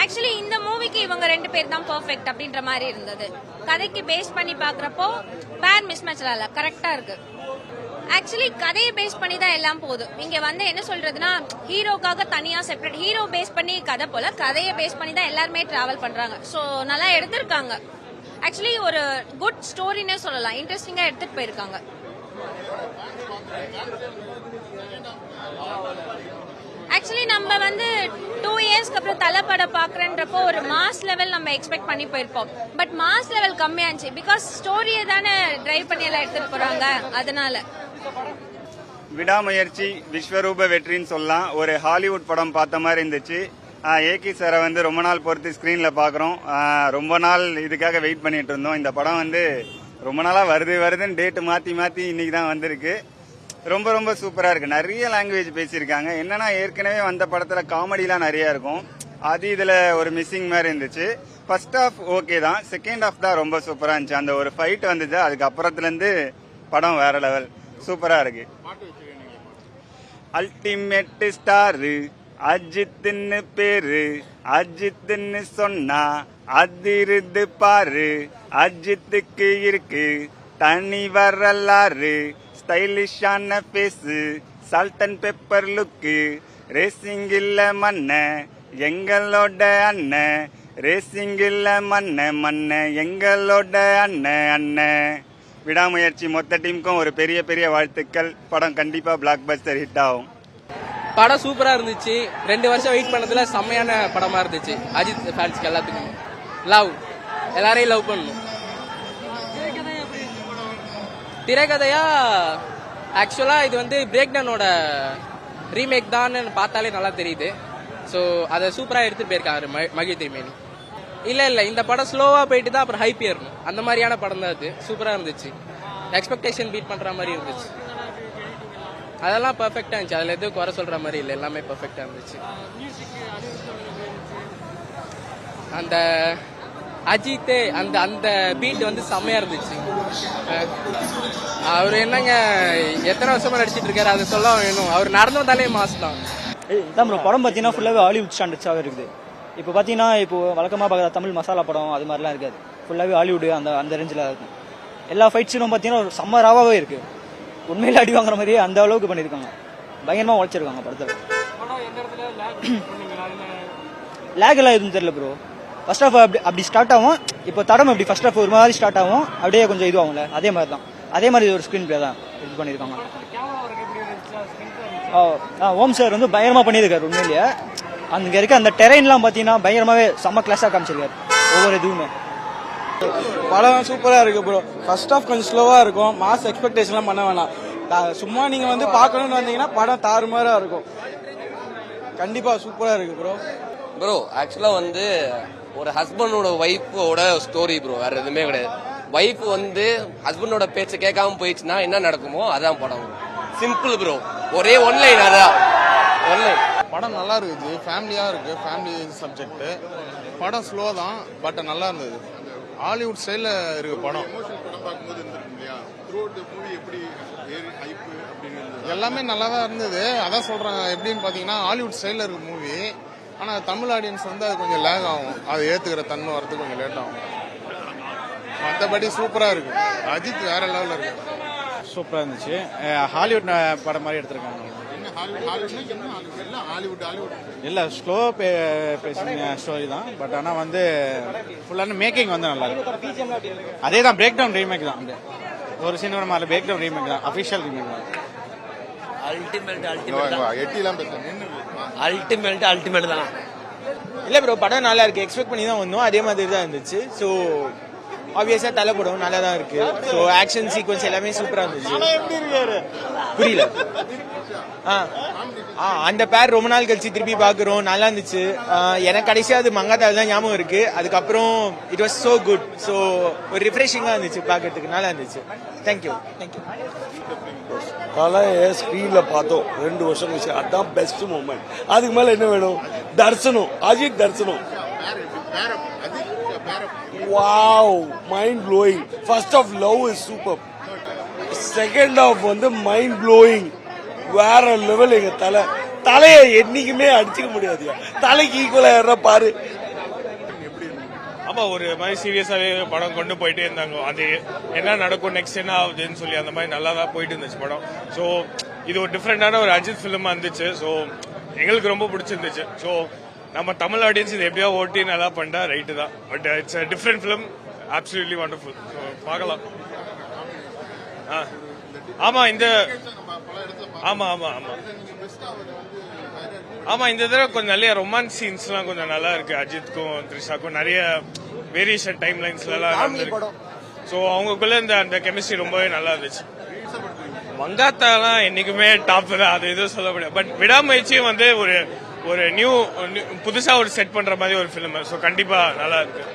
Actually இந்த மூவிக்கு இவங்க 2 பேர் தான் பெர்ஃபெக்ட் அப்படின்ற மாதிரி இருந்தது. கதைக்கு பேஸ் பண்ணி பாக்குறப்போ பேர் மிஸ் மேட்ச்ல இல்ல, கரெக்டா இருக்கு. ஆக்சுவலி கதையை பேஸ் பண்ணி தான் எல்லாம் போகுது. இங்க வந்து என்ன சொல்றதுன்னா, ஹீரோக்காக தனியா செப்பரேட் ஹீரோ பேஸ் பண்ணி கதை போல கதையை பேஸ் பண்ணி தான் எல்லாருமே டிராவல் பண்றாங்க. சோ நல்லா எடுத்திருக்காங்க. ஆக்சுவலி ஒரு குட் ஸ்டோரினே சொல்லலாம். இன்ட்ரெஸ்டிங்கா எடுத்துட்டு போயிருக்காங்க. ஆக்சுவலி நம்ம வந்து 2 இயர்ஸ்க்கு அப்புறம் தலை படம் பாக்குறன்றப்போ ஒரு மாஸ் லெவல் நம்ம எக்ஸ்பெக்ட் பண்ணி போயிருப்போம். பட் மாஸ் லெவல் கம்மியாச்சு. பிகாஸ் ஸ்டோரியை தானே டிரைவ் பண்ணி எல்லாம் எடுத்துட்டு போறாங்க. அதனால விடாமுயற்சி விஸ்வரூப வெற்றின்னு சொல்லலாம். ஒரு ஹாலிவுட் படம் பார்த்த மாதிரி இருந்துச்சு. ஏகி சாரை வந்து ரொம்ப நாள் பொறுத்து ஸ்கிரீன்ல பாக்குறோம். ரொம்ப நாள் இதுக்காக வெயிட் பண்ணிட்டு இருந்தோம். இந்த படம் வந்து ரொம்ப நாளா வருதுன்னு டேட் மாத்தி இன்னைக்கு தான் வந்திருக்கு. ரொம்ப ரொம்ப சூப்பரா இருக்கு. நிறைய லாங்குவேஜ் பேசியிருக்காங்க. என்னன்னா ஏற்கனவே வந்த படத்துல காமெடிலாம் நிறைய இருக்கும். அது இதுல ஒரு மிஸ்ஸிங் மாதிரி இருந்துச்சு. ஃபர்ஸ்ட் ஹாஃப் ஓகே தான், செகண்ட் ஹாஃப் தான் ரொம்ப சூப்பரா இருந்துச்சு. அந்த ஒரு ஃபைட் வந்துச்சு, அதுக்கு அப்புறத்துல இருந்து படம் வேற லெவல் சூப்பரா இருக்கு. அல்டிமேட் ஸ்டாரு அஜித்னு பேரு, அஜித்னு சொன்னா அதிருது பாரு. அஜித்துக்கு இருக்கு தனி வரலாறு, ஸ்டைலிஷான பேசு, salt and pepper look. Racing இல்ல மண்ண எங்களோட அண்ணன், ரேசிங் இல்ல மண்ண எங்களோட அண்ணன். விடாமுயற்சி மொத்த டீமுக்கும் ஒரு பெரிய பெரிய வாழ்த்துக்கள். படம் கண்டிப்பா பிளாக் பஸ்டர் ஹிட் ஆகும். படம் சூப்பரா இருந்துச்சு. 2 வருஷம் வெயிட் பண்ணதுல செம்மையான படமா இருந்துச்சு. அஜித் ஃபேன்ஸ்க்கு எல்லாத்துக்கும் லவ், எல்லாரையும் லவ் பண்ணணும். திரைக்கதையா ஆக்சுவலா இது வந்து பிரேக் டவுனோட ரீமேக் தான் பார்த்தாலே நல்லா தெரியுது. ஸோ அதை சூப்பரா எடுத்துட்டு போயிருக்காரு மகிழ் திருமேனி. இல்ல இந்த படம் ஸ்லோவா போயிட்டு தான் அப்புறம் ஹைப் ஏறணும். அந்த மாதிரியான படம் தான் அது. சூப்பரா இருந்துச்சு. எக்ஸ்பெக்டேஷன் பீட் பண்ற மாதிரி இருந்துச்சு. அதெல்லாம் பெர்ஃபெக்டா இருந்துச்சு. அதுல எதுவும் குறை சொல்ற மாதிரி இல்லை, எல்லாமே பெர்ஃபெக்டா இருந்துச்சு. அந்த அஜித் அந்த பீட் வந்து செம்மையா இருந்துச்சு. அவர் என்னங்க எத்தனை வருஷமா நடிச்சிட்டு இருக்காரு, அதை சொல்ல வேணும். அவர் நடந்து வந்தாலே மாஸ் தான். படம் பாத்தீங்கன்னா ஃபுல்லாவே ஹாலிவுட் ஸ்டாண்டர்ட்ஸாவே இருக்குது. இப்போ பாத்தீங்கன்னா இப்போ வழக்கமா பார்க்குற தமிழ் மசாலா படம் அது மாதிரிலாம் இருக்காது. ஃபுல்லாவே ஹாலிவுட் அந்த ரேஞ்சில் இருக்கும். எல்லா ஃபைட் சீனும் பாத்தீங்கன்னா ஒரு செம்ம ராவாவே இருக்கு. உண்மையில அடி வாங்குற மாதிரியே அந்த அளவுக்கு பண்ணிருக்காங்க. பயங்கரமா உழைச்சிருக்காங்க படத்துல. லேக் எல்லாம் எதுவும் தெரியல ப்ரோ. ஃபர்ஸ்ட் ஆஃப் அப்படி ஸ்டார்ட் ஆகும். இப்போ தடம் அப்படி ஃபர்ஸ்ட் ஆஃப் ஒரு மாதிரி ஸ்டார்ட் ஆகும், அப்படியே கொஞ்சம் இதுவாகும்ல, அதே மாதிரி தான். அதே மாதிரி ஒரு ஸ்கிரீன் பிளே தான் இது பண்ணிருக்காங்க. ஓம் சார் வந்து பயங்கரமா பண்ணியிருக்காரு. உண்மையிலேயே அங்க இருக்க அந்த டெரைன்லாம் பாத்தீங்கன்னா பயங்கரமாவே செம்ம கிளாஸா காமிச்சிருக்காரு ஒவ்வொரு இதுவுமே. படம் சூப்பரா இருக்கு ப்ரோ. ஃபர்ஸ்ட் ஆஃப் கொஞ்சம் ஸ்லோவா இருக்கும். மாஸ் எக்ஸ்பெக்டேஷன்லாம் பண்ண வேணாம். சும்மா நீங்க வந்து பார்க்கணும்னு வந்தீங்கன்னா படம் தாறுமாறா இருக்கும். கண்டிப்பா சூப்பரா இருக்கு ப்ரோ. ஆக்சுவலா வந்து ஒரு ஹஸ்பண்டோட ஒய்ஃபோட ஸ்டோரி ப்ரோ, வேற எதுவுமே கிடையாது. ஒய்ஃப் வந்து ஹஸ்பண்டோட பேச்சை கேட்காம போயிடுச்சுன்னா என்ன நடக்குமோ அதான் படம். Simple bro. ஒரே ஒன்லைன், அதான் ஒன்லைன். படம் நல்லா இருக்குது, ஃபேமிலியா இருக்கு, ஃபேமிலி சப்ஜெக்ட். படம் ஸ்லோ தான், பட் நல்லா இருந்தது. ஹாலிவுட் ஸ்டைல இருக்கு படம். எல்லாமே நல்லா தான் இருந்தது. அதான் சொல்றேன், எப்படின்னு பாத்தீங்கன்னா ஹாலிவுட் ஸ்டைல இருக்கு மூவி. ஆனா தமிழ் ஆடியன்ஸ் வந்து அது கொஞ்சம் லேக் ஆகும். அதை ஏத்துக்கிற தன்மை வரதுக்கு கொஞ்சம் லேட் ஆகும். மற்றபடி சூப்பரா இருக்கு. அஜித் வேற லெவல்ல இருக்கு. சூப்பரா இருந்துச்சு. ஹாலிவுட் படம் மாதிரி எடுத்திருக்காங்க. இல்ல ஸ்லோ ஸ்டோரி தான், பட் ஆனா வந்து ஃபுல்லான மேக்கிங் வந்து நல்லா இருக்கு. அதே தான் பிரேக் டவுன் ரீமேக் தான். ஒரு சினிமா மாதிரி பிரேக் டவுன் ரீமேக் தான், அபிஷியல் ரீமேக் தான். அல்டிமேட் தான். இல்ல ப்ரோ, படம் நல்லா இருக்கு. எக்ஸ்பெக்ட் பண்ணி தான் வந்தோம், அதே மாதிரி தான் இருந்துச்சு. ஸோ ஆப்வியஸா தலை படம் நல்லா தான் இருக்கு. ஸோ ஆக்ஷன் சீக்வன்ஸ் எல்லாமே சூப்பரா இருந்துச்சு. புரியல. அந்த பேர் ரொம்ப நாள் கழிச்சு திருப்பி பாக்குறோம், நல்லா இருந்துச்சு. எனக்கு கடைசியா அது மங்காத்தால் தான் ஞாபகம் இருக்கு. அதுக்கப்புறம் it was so good. So ஒரு ரிஃப்ரெஷிங்கா இருந்துச்சு, பாக்கிறதுக்கு நல்லா இருந்துச்சு. தேங்க்யூ. கலையை ஸ்கிரீன்ல பார்த்தோம் 2 வருஷம் கழிச்சு. அதான் பெஸ்ட் மூமெண்ட். அதுக்கு மேல என்ன வேணும்? தர்சனம், அஜித் தர்சனம். Wow, mind blowing. First half love is super. Second half வந்து மைண்ட் ப்ளோயிங். வேற லெவல். எங்க தலையை என்னைக்குமே அடிச்சுக்க முடியாது. தலைக்கு ஈக்குவலா யாரா பாரு. ஆமா ஒரு மாதிரி சீரியஸாவே படம் கொண்டு போயிட்டே இருந்தாங்க. அது என்ன நடக்கும் நெக்ஸ்ட் என்ன ஆகுதுன்னு சொல்லி அந்த மாதிரி நல்லா தான் போயிட்டு இருந்துச்சு படம். ஸோ இது ஒரு டிஃப்ரெண்டான ஒரு அஜித் ஃபிலிமா இருந்துச்சு. ஸோ எங்களுக்கு ரொம்ப பிடிச்சிருந்துச்சு. ஸோ நம்ம தமிழ் ஆடியன்ஸ் இது எப்படியா ஓட்டி நல்லா பண்ணிட்டா ரைட்டு தான். But it's a different film, absolutely wonderful. So பார்க்கலாம். ஆமா இந்த ஆமா ஆமா ஆமா ஆமா இந்த தடவை கொஞ்சம் நிறைய ரொமான்ஸ் சீன்ஸ்லாம் கொஞ்சம் நல்லா இருக்கு. அஜித்துக்கும் த்ரிஷாக்கும் நிறைய வேரியேஷன் டைம் லைன்ஸ்லாம் நடந்திருக்கு. ஸோ அவங்களுக்குள்ள அந்த கெமிஸ்ட்ரி ரொம்பவே நல்லா இருந்துச்சு. மங்காத்தாலாம் என்னைக்குமே டாப் தான், அது எதுவும் சொல்ல முடியாது. பட் விடாமுயற்சியும் வந்து ஒரு நியூ புதுசா ஒரு செட் பண்ற மாதிரி ஒரு ஃபிலிம். ஸோ கண்டிப்பா நல்லா இருக்கு.